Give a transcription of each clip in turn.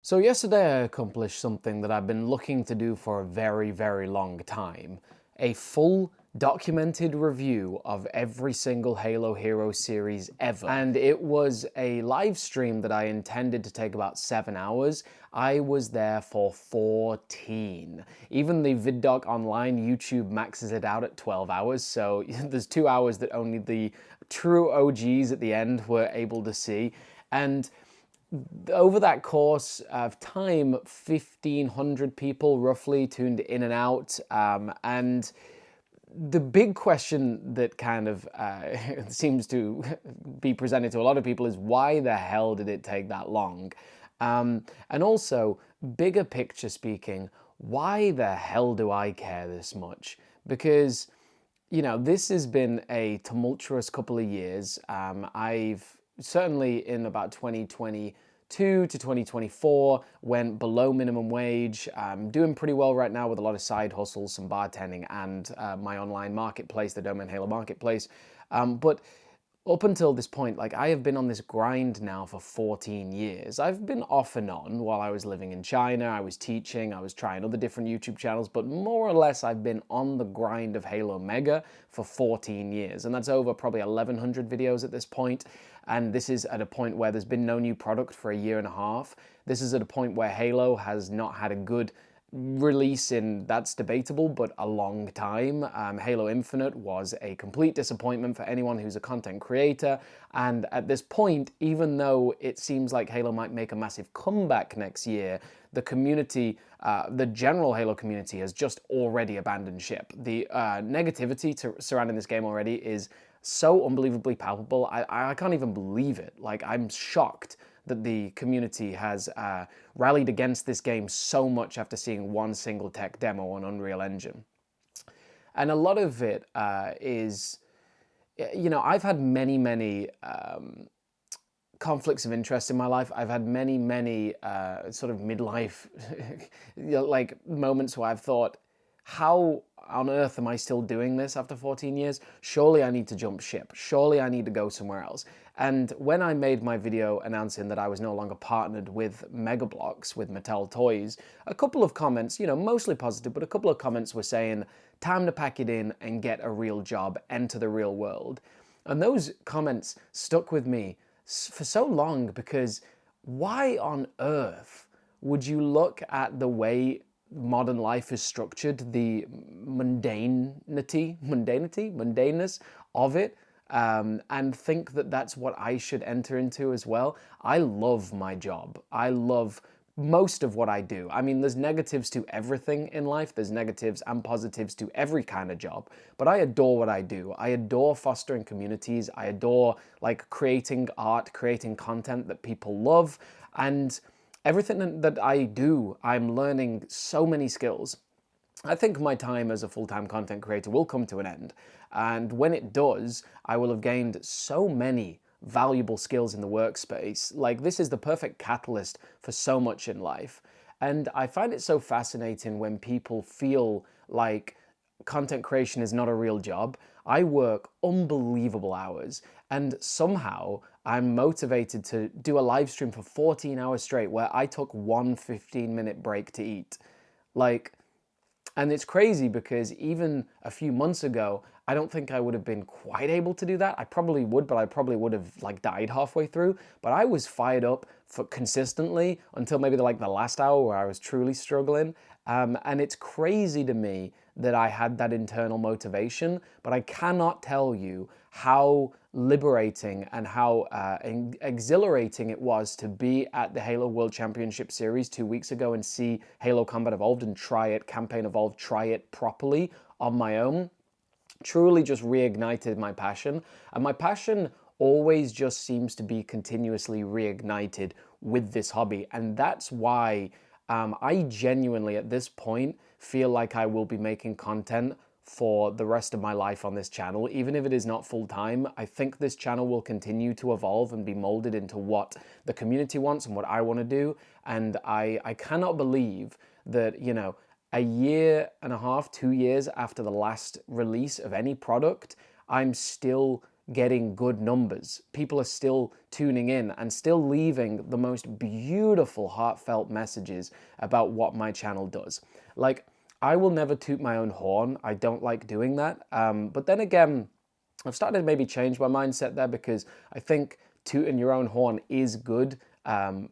So yesterday I accomplished something that I've been looking to do for a very, very long time. A full documented review of every single Halo Hero series ever. And it was a live stream that I intended to take about 7 hours. I was there for 14. Even the VidDoc Online YouTube maxes it out at 12 hours, so there's 2 hours that only the true OGs at the end were able to see. And over that course of time, 1,500 people roughly tuned in and out. And the big question that kind of seems to be presented to a lot of people is, why the hell did it take that long? And also, bigger picture speaking, why the hell do I care this much? Because, this has been a tumultuous couple of years. I've certainly in about 2022 to 2024 went below minimum wage. I'm doing pretty well right now with a lot of side hustles, some bartending, and my online marketplace, the Domain Halo Marketplace. But up until this point, like, I have been on this grind now for 14 years. I've been off and on while I was living in China. I was teaching, I was trying other different YouTube channels, but more or less I've been on the grind of Halo Mega for 14 years. And that's over probably 1,100 videos at this point. And this is at a point where there's been no new product for a year and a half. This is at a point where Halo has not had a good release in, that's debatable, but a long time. Halo Infinite was a complete disappointment for anyone who's a content creator, and at this point, even though it seems like Halo might make a massive comeback next year, the community, the general Halo community, has just already abandoned ship. The negativity surrounding this game already is so unbelievably palpable. I can't even believe it. Like, I'm shocked that the community has rallied against this game so much after seeing one single tech demo on Unreal Engine. And a lot of it is, I've had many conflicts of interest in my life. I've had many sort of midlife like moments where I've thought, how on earth am I still doing this after 14 years? Surely I need to jump ship. Surely I need to go somewhere else. And when I made my video announcing that I was no longer partnered with Mega Bloks, with Mattel Toys, a couple of comments, mostly positive, but a couple of comments were saying, time to pack it in and get a real job, enter the real world. And those comments stuck with me for so long, because why on earth would you look at the way modern life is structured, the mundaneness of it, and think that that's what I should enter into as well? I love my job. I love most of what I do. I mean, there's negatives to everything in life. There's negatives and positives to every kind of job. But I adore what I do. I adore fostering communities. I adore, like, creating art, creating content that people love. And everything that I do, I'm learning so many skills. I think my time as a full-time content creator will come to an end. And when it does, I will have gained so many valuable skills in the workspace. Like, this is the perfect catalyst for so much in life. And I find it so fascinating when people feel like content creation is not a real job. I work unbelievable hours, and somehow I'm motivated to do a live stream for 14 hours straight where I took one 15-minute break to eat. Like, and it's crazy because even a few months ago, I don't think I would have been quite able to do that. I probably would, but I probably would have, like, died halfway through. But I was fired up for consistently until maybe the last hour where I was truly struggling. And it's crazy to me that I had that internal motivation, but I cannot tell you how liberating and how exhilarating it was to be at the Halo World Championship Series 2 weeks ago and see Halo Combat Evolved and try it, Campaign Evolved, try it properly on my own. Truly just reignited my passion. And my passion always just seems to be continuously reignited with this hobby. And that's why I genuinely, at this point, feel like I will be making content for the rest of my life on this channel. Even if it is not full-time, I think this channel will continue to evolve and be molded into what the community wants and what I want to do. And I cannot believe that, a year and a half, 2 years after the last release of any product, I'm still getting good numbers. People are still tuning in and still leaving the most beautiful, heartfelt messages about what my channel does. Like, I will never toot my own horn. I don't like doing that. But then again, I've started to maybe change my mindset there, because I think tooting your own horn is good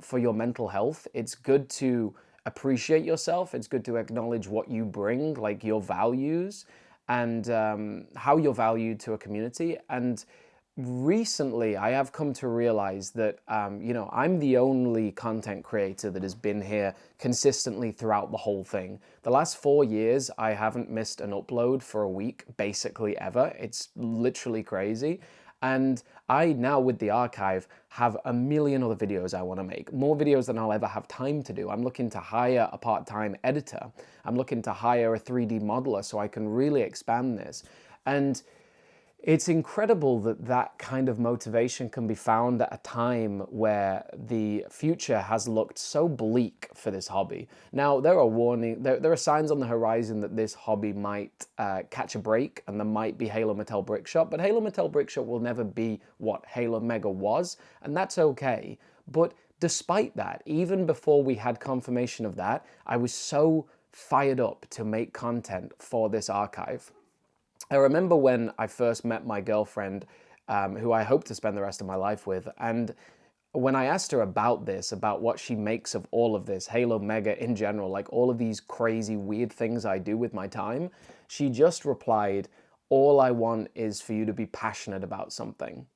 for your mental health. It's good to appreciate yourself. It's good to acknowledge what you bring, like your values, and how you're valued to a community. And recently, I have come to realize that, I'm the only content creator that has been here consistently throughout the whole thing. The last 4 years, I haven't missed an upload for a week, basically ever. It's literally crazy. And I now, with the archive, have a million other videos I want to make. More videos than I'll ever have time to do. I'm looking to hire a part-time editor. I'm looking to hire a 3D modeler so I can really expand this. And it's incredible that that kind of motivation can be found at a time where the future has looked so bleak for this hobby. Now, there are signs on the horizon that this hobby might catch a break, and there might be Halo Mattel Brickshop, but Halo Mattel Brickshop will never be what Halo Mega was, and that's okay. But despite that, even before we had confirmation of that, I was so fired up to make content for this archive. I remember when I first met my girlfriend, who I hope to spend the rest of my life with, and when I asked her about this, about what she makes of all of this, Halo Mega in general, like all of these crazy, weird things I do with my time, she just replied, "All I want is for you to be passionate about something."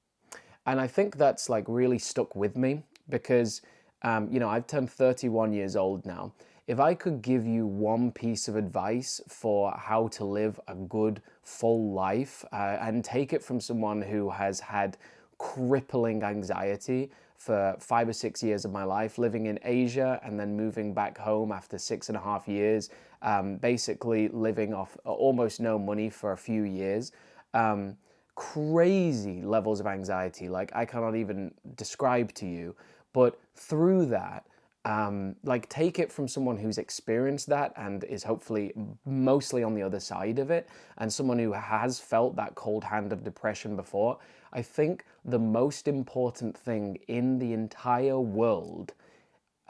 And I think that's like really stuck with me, because, I've turned 31 years old now. If I could give you one piece of advice for how to live a good, full life, and take it from someone who has had crippling anxiety for 5 or 6 years of my life, living in Asia and then moving back home after 6.5 years, basically living off almost no money for a few years, crazy levels of anxiety, like I cannot even describe to you. But through that, take it from someone who's experienced that and is hopefully mostly on the other side of it, and someone who has felt that cold hand of depression before. I think the most important thing in the entire world,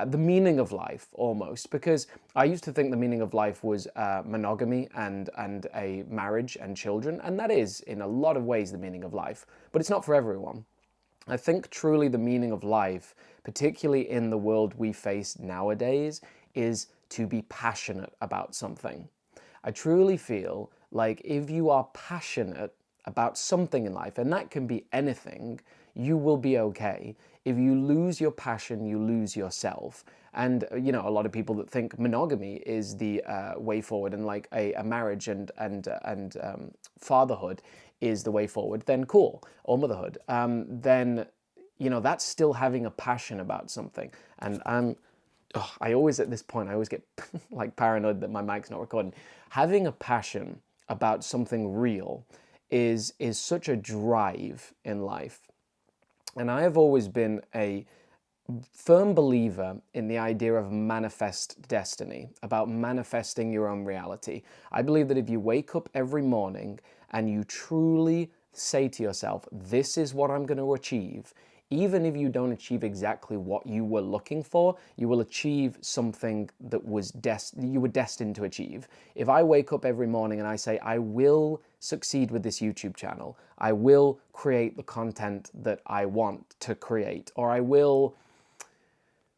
the meaning of life almost, because I used to think the meaning of life was monogamy and a marriage and children, and that is in a lot of ways the meaning of life, but it's not for everyone. I think truly the meaning of life, particularly in the world we face nowadays, is to be passionate about something. I truly feel like if you are passionate about something in life, and that can be anything, you will be okay. If you lose your passion, you lose yourself. And, a lot of people that think monogamy is the way forward, and like a marriage and fatherhood is the way forward, then cool, or motherhood, then, that's still having a passion about something. And I always, at this point, I always get like paranoid that my mic's not recording. Having a passion about something real is such a drive in life. And I have always been a firm believer in the idea of manifest destiny, about manifesting your own reality. I believe that if you wake up every morning and you truly say to yourself, this is what I'm going to achieve, even if you don't achieve exactly what you were looking for, you will achieve something that you were destined to achieve. If I wake up every morning and I say, I will succeed with this YouTube channel, I will create the content that I want to create, or I will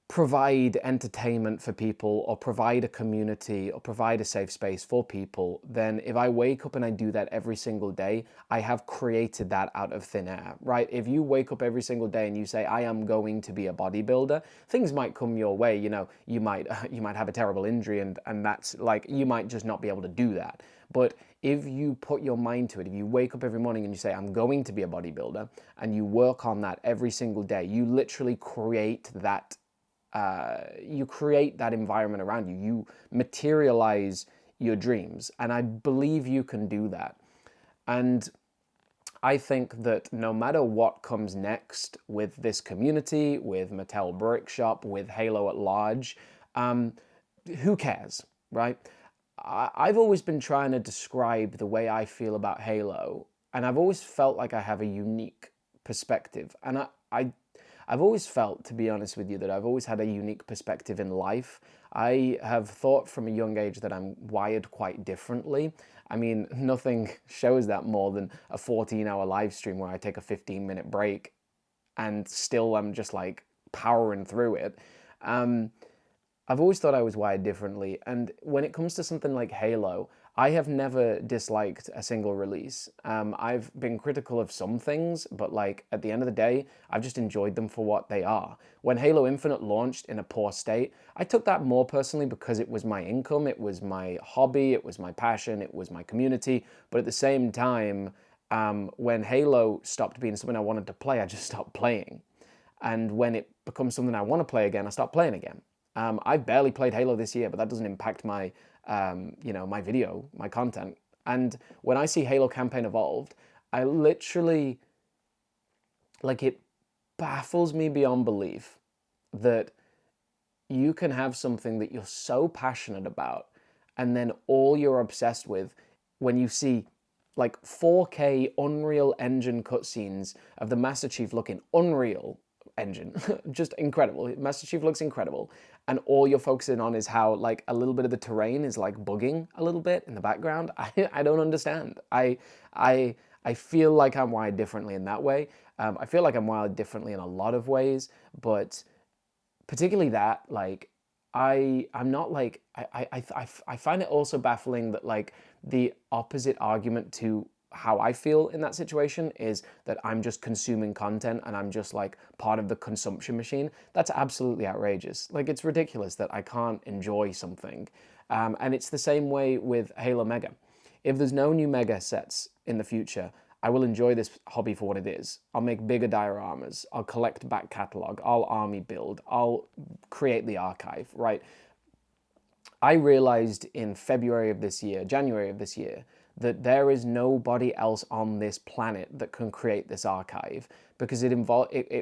provide entertainment for people, or provide a community, or provide a safe space for people, then if I wake up and I do that every single day, I have created that out of thin air, right? If you wake up every single day and you say, I am going to be a bodybuilder, things might come your way. You might have a terrible injury, and that's like, you might just not be able to do that. But if you put your mind to it, if you wake up every morning and you say, I'm going to be a bodybuilder, and you work on that every single day, you literally create that environment around you. You materialize your dreams, and I believe you can do that. And I think that no matter what comes next with this community, with Mattel Brickshop, with Halo at large, who cares, right? I've always been trying to describe the way I feel about Halo and I've always felt like I have a unique perspective. And I've always felt, to be honest with you, that I've always had a unique perspective in life. I have thought from a young age that I'm wired quite differently. I mean, nothing shows that more than a 14-hour live stream where I take a 15-minute break and still I'm just like powering through it. I've always thought I was wired differently, and when it comes to something like Halo, I have never disliked a single release. I've been critical of some things, but like at the end of the day, I've just enjoyed them for what they are. When Halo Infinite launched in a poor state, I took that more personally because it was my income, it was my hobby, it was my passion, it was my community, but at the same time, when Halo stopped being something I wanted to play, I just stopped playing. And when it becomes something I want to play again, I start playing again. I've barely played Halo this year, but that doesn't impact my, my video, my content. And when I see Halo Campaign Evolved, I literally, like, it baffles me beyond belief that you can have something that you're so passionate about, and then all you're obsessed with when you see like 4K Unreal Engine cutscenes of the Master Chief looking Unreal Engine, just incredible. Master Chief looks incredible, and all you're focusing on is how like a little bit of the terrain is like bugging a little bit in the background. I don't understand. I feel like I'm wired differently in that way. I feel like I'm wired differently in a lot of ways, but particularly that, like, I'm not like I find it also baffling that like the opposite argument to how I feel in that situation is that I'm just consuming content and I'm just like part of the consumption machine. That's absolutely outrageous. Like, it's ridiculous that I can't enjoy something. And it's the same way with Halo Mega. If there's no new Mega sets in the future, I will enjoy this hobby for what it is. I'll make bigger dioramas, I'll collect back catalog, I'll army build, I'll create the archive, right? I realized in January of this year, that there is nobody else on this planet that can create this archive, because it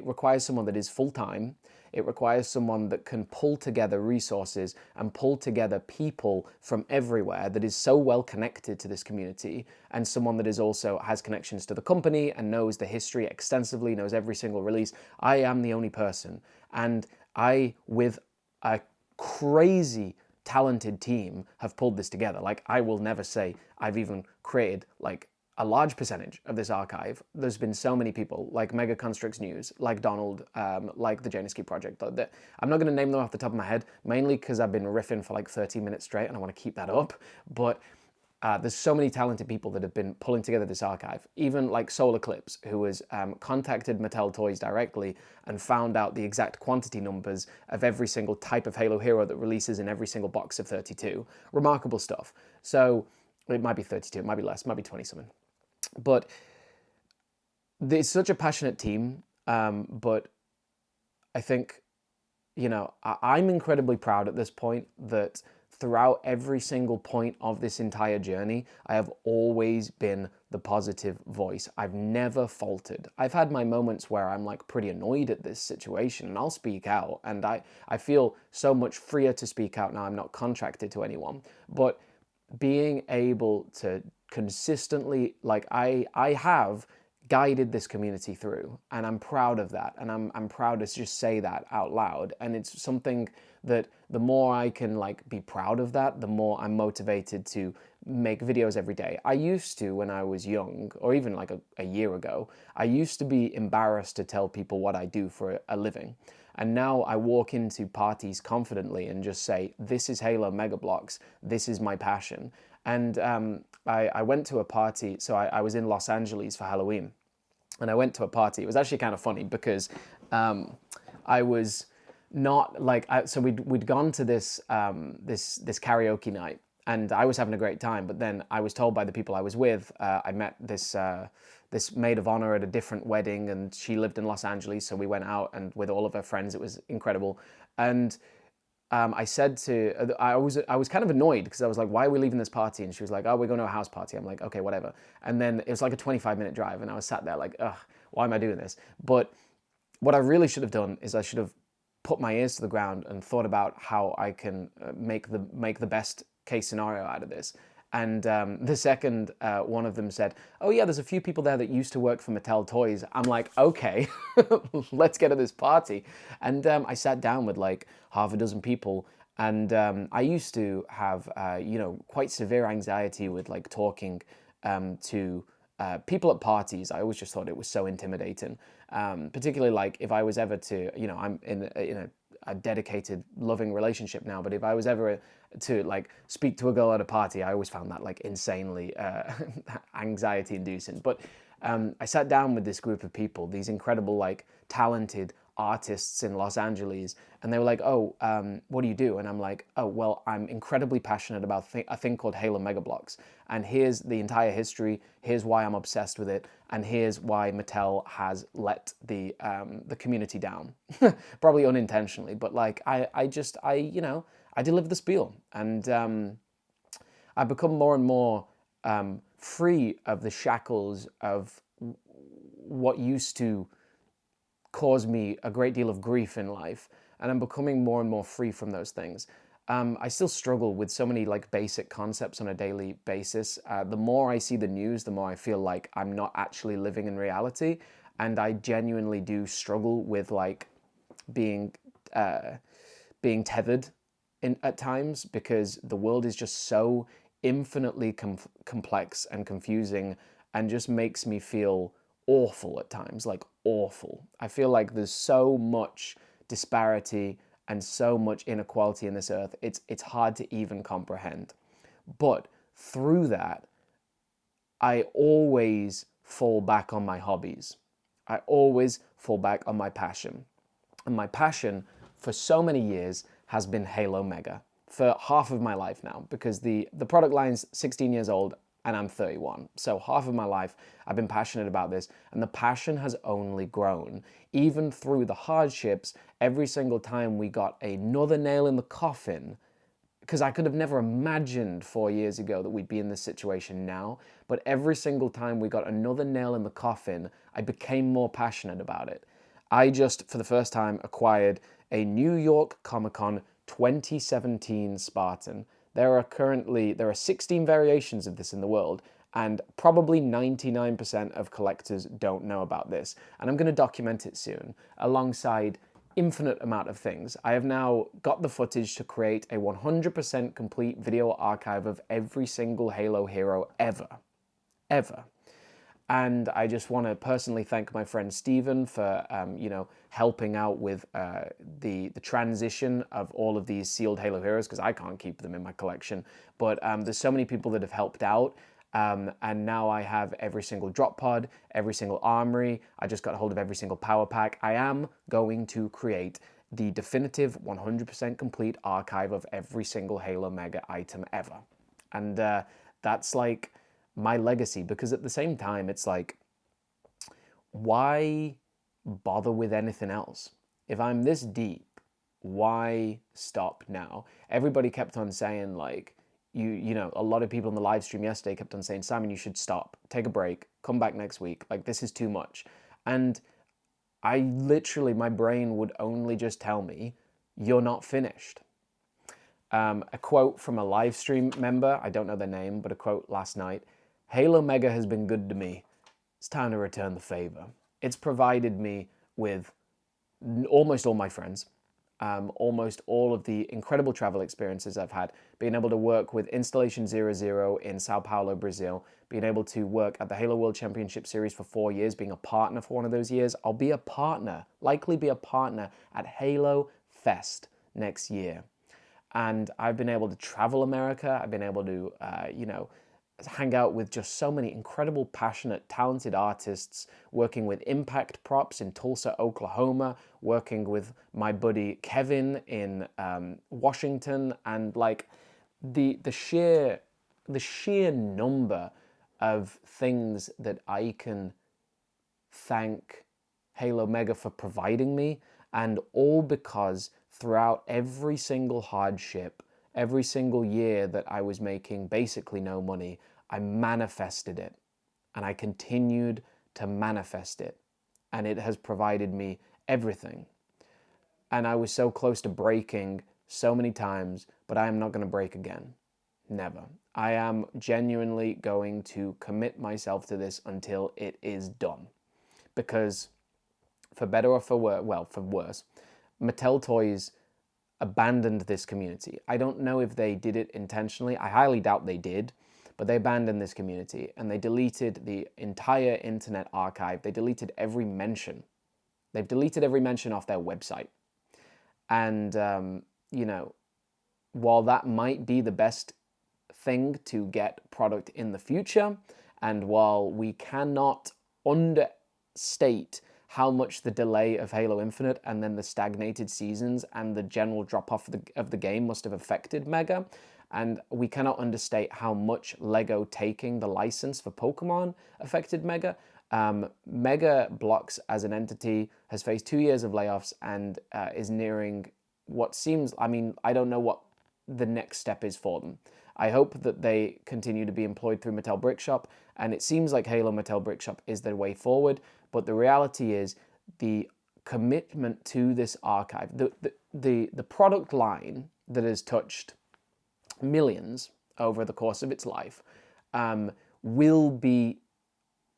requires someone that is full-time. It requires someone that can pull together resources and pull together people from everywhere, that is so well connected to this community, and someone that is also has connections to the company and knows the history extensively, knows every single release. I am the only person, and I, with a crazy talented team, have pulled this together. Like, I will never say I've even created like a large percentage of this archive. There's been so many people, like Mega Construx News, like Donald, like the Janisky Project. I'm not going to name them off the top of my head, mainly because I've been riffing for like 30 minutes straight and I want to keep that up. But there's so many talented people that have been pulling together this archive. Even like Solar Eclipse, who has contacted Mattel Toys directly and found out the exact quantity numbers of every single type of Halo hero that releases in every single box of 32. Remarkable stuff. So it might be 32, it might be less, it might be 20 something. But it's such a passionate team, but I think, I'm incredibly proud at this point that throughout every single point of this entire journey, I have always been the positive voice. I've never faltered. I've had my moments where I'm like pretty annoyed at this situation, and I'll speak out, and I feel so much freer to speak out now. I'm not contracted to anyone, but being able to consistently, like, I have guided this community through, and I'm proud of that, and I'm proud to just say that out loud. And it's something that the more I can like be proud of that, the more I'm motivated to make videos every day. I used to, when I was young, or even like a year ago, I used to be embarrassed to tell people what I do for a living. And now I walk into parties confidently and just say, this is Halo Mega Bloks, this is my passion. And I went to a party, so I was in Los Angeles for Halloween, and I went to a party. It was actually kind of funny because I was not like, so we'd gone to this this karaoke night, and I was having a great time. But then I was told by the people I was with, I met this this maid of honor at a different wedding, and she lived in Los Angeles, so we went out and with all of her friends. It was incredible. And I said to, I was kind of annoyed because I was like, why are we leaving this party? And she was like, oh, we're going to a house party. I'm like, okay, whatever. And then it was like a 25-minute drive, and I was sat there like, ugh, why am I doing this? But what I really should have done is I should have put my ears to the ground and thought about how I can make the best case scenario out of this. And the second one of them said, oh yeah, there's a few people there that used to work for Mattel Toys. I'm like, okay, let's get to this party. And I sat down with like half a dozen people. And I used to have, quite severe anxiety with like talking to people at parties. I always just thought it was so intimidating. Particularly like if I was ever to, I'm in a dedicated, loving relationship now. But if I was ever to like speak to a girl at a party, I always found that like insanely anxiety inducing. But I sat down with this group of people, these incredible, like talented artists in Los Angeles, and they were like, oh, what do you do? And I'm like, oh, well, I'm incredibly passionate about a thing called Halo Mega Blocks. And here's the entire history, here's why I'm obsessed with it, and here's why Mattel has let the community down. Probably unintentionally, but like, I deliver the spiel. And I've become more and more free of the shackles of what used to cause me a great deal of grief in life, and I'm becoming more and more free from those things. I still struggle with so many like basic concepts on a daily basis. The more I see the news, the more I feel like I'm not actually living in reality, and I genuinely do struggle with like being being tethered at times, because the world is just so infinitely complex and confusing, and just makes me feel awful at times, like awful. I feel like there's so much disparity and so much inequality in this earth. It's hard to even comprehend. But through that, I always fall back on my hobbies. I always fall back on my passion. And my passion for so many years has been Halo Mega, for half of my life now, because the product line's 16 years old and I'm 31. So half of my life I've been passionate about this, and the passion has only grown. Even through the hardships, every single time we got another nail in the coffin, because I could have never imagined 4 years ago that we'd be in this situation now, but every single time we got another nail in the coffin, I became more passionate about it. I just, for the first time, acquired a New York Comic Con 2017 Spartan. There are 16 variations of this in the world, and probably 99% of collectors don't know about this. And I'm going to document it soon, alongside infinite amount of things. I have now got the footage to create a 100% complete video archive of every single Halo hero ever. And I just want to personally thank my friend Steven for, helping out with the transition of all of these sealed Halo heroes, because I can't keep them in my collection. But there's so many people that have helped out. And now I have every single drop pod, every single armory. I just got hold of every single power pack. I am going to create the definitive 100% complete archive of every single Halo Mega item ever. And that's like my legacy, because at the same time, it's like, why bother with anything else? If I'm this deep, why stop now? Everybody kept on saying like, a lot of people in the live stream yesterday kept on saying, Simon, you should stop, take a break, come back next week. Like, this is too much. And I literally, my brain would only just tell me, you're not finished. A quote from a live stream member, I don't know their name, but a quote last night: Halo Mega has been good to me. It's time to return the favor. It's provided me with almost all my friends, almost all of the incredible travel experiences I've had, being able to work with Installation 00 in Sao Paulo, Brazil, being able to work at the Halo World Championship Series for 4 years, being a partner for one of those years. I'll be a partner, likely be a partner at Halo Fest next year. And I've been able to travel America. I've been able to, hang out with just so many incredible, passionate, talented artists, working with Impact Props in Tulsa, Oklahoma, working with my buddy Kevin in Washington, and like the sheer number of things that I can thank Halo Mega for providing me, and all because throughout every single hardship, every single year that I was making basically no money, I manifested it, and I continued to manifest it, and it has provided me everything. And I was so close to breaking so many times, but I am not going to break again. Never. I am genuinely going to commit myself to this until it is done. Because for better or for worse, well, for worse, Mattel Toys abandoned this community. I don't know if they did it intentionally. I highly doubt they did, but they abandoned this community and they deleted the entire internet archive. They deleted every mention. They've deleted every mention off their website. And, you know, while that might be the best thing to get product in the future, and while we cannot understate how much the delay of Halo Infinite and then the stagnated seasons and the general drop-off of the game must have affected Mega, and we cannot understate how much LEGO taking the license for Pokemon affected Mega. Mega Bloks as an entity has faced 2 years of layoffs and is nearing what seems, I mean, I don't know what the next step is for them. I hope that they continue to be employed through Mattel Brickshop, and it seems like Halo Mattel Brickshop is their way forward, but the reality is the commitment to this archive, the product line that has touched millions over the course of its life, will be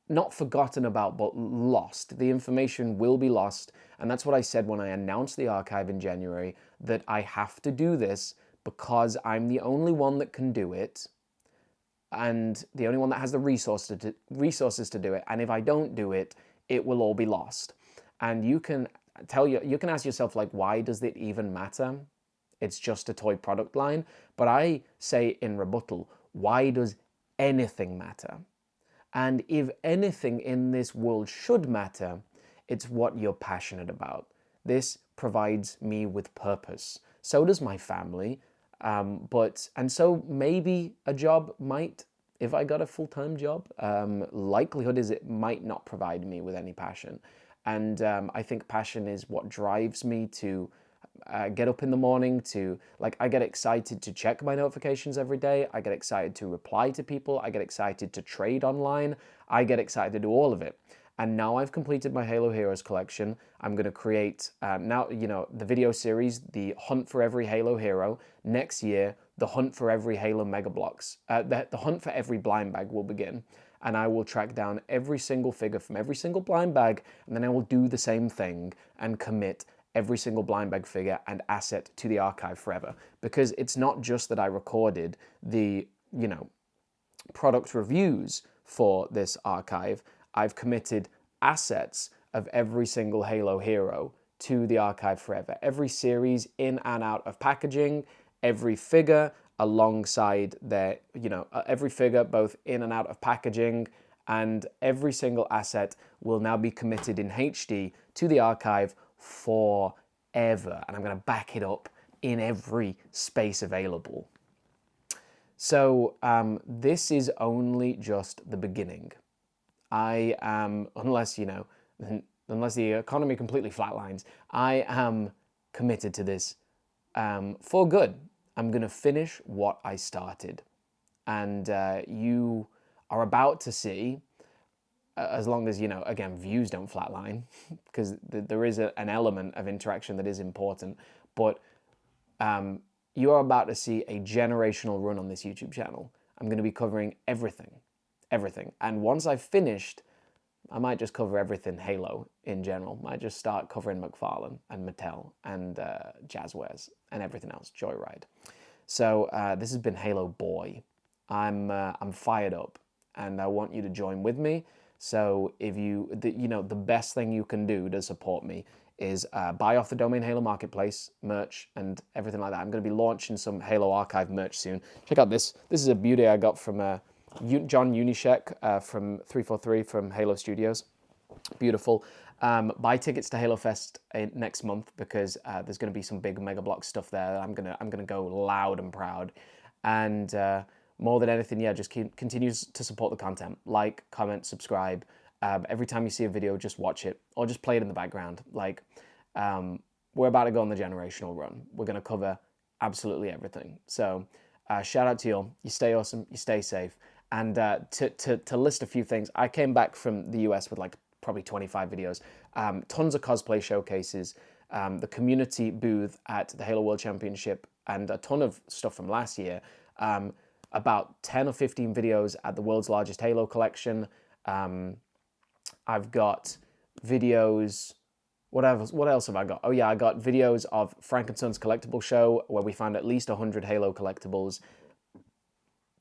not forgotten about, but lost. The information will be lost, and that's what I said when I announced the archive in January, that I have to do this because I'm the only one that can do it, and the only one that has the resources to do it, and if I don't do it, it will all be lost. And you can ask yourself, like, why does it even matter? It's just a toy product line. But I say in rebuttal, why does anything matter? And if anything in this world should matter, it's what you're passionate about. This provides me with purpose. So does my family. And so maybe a job might, if I got a full-time job, likelihood is it might not provide me with any passion. And I think passion is what drives me to get up in the morning, to, like, I get excited to check my notifications every day. I get excited to reply to people. I get excited to trade online. I get excited to do all of it. And now I've completed my Halo Heroes collection. I'm going to create, now, you know, the video series, the hunt for every Halo hero. Next year, the hunt for every Halo Mega Bloks. The hunt for every blind bag will begin. And I will track down every single figure from every single blind bag. And then I will do the same thing and commit every single blind bag figure and asset to the archive forever. Because it's not just that I recorded the, you know, product reviews for this archive. I've committed assets of every single Halo hero to the archive forever. Every series in and out of packaging, every figure alongside their, you know, every figure both in and out of packaging, and every single asset will now be committed in HD to the archive forever. And I'm going to back it up in every space available. So this is only just the beginning. I am, unless the economy completely flatlines, I am committed to this for good. I'm going to finish what I started. And you are about to see, as long as, you know, again, views don't flatline, because there is an element of interaction that is important, but you are about to see a generational run on this YouTube channel. I'm going to be covering everything. And once I've finished, I might just cover everything Halo in general. I might just start covering McFarlane and Mattel and Jazzwares and everything else, Joyride. So this has been Halo Boy. I'm fired up, and I want you to join with me. So if the best thing you can do to support me is buy off the Domain Halo Marketplace merch and everything like that. I'm going to be launching some Halo Archive merch soon. Check out this. This is a beauty I got from John Unishek from 343 from Halo Studios. Beautiful. Buy tickets to Halo Fest next month, because there's going to be some big Mega Bloks stuff there. I'm gonna go loud and proud. And more than anything, yeah, just continue to support the content. Like, comment, subscribe. Every time you see a video, just watch it or just play it in the background. Like, we're about to go on the generational run. We're going to cover absolutely everything. So shout out to you all. You stay awesome. You stay safe. And to list a few things, I came back from the US with like probably 25 videos, tons of cosplay showcases, the community booth at the Halo World Championship, and a ton of stuff from last year. about 10 or 15 videos at the world's largest Halo collection. I've got videos. What else have I got? Oh yeah, I got videos of Frank and Son's collectible show where we found at least 100 Halo collectibles.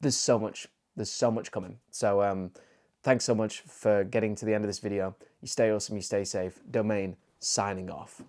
There's so much coming. So thanks so much for getting to the end of this video. You stay awesome, you stay safe. Domain signing off.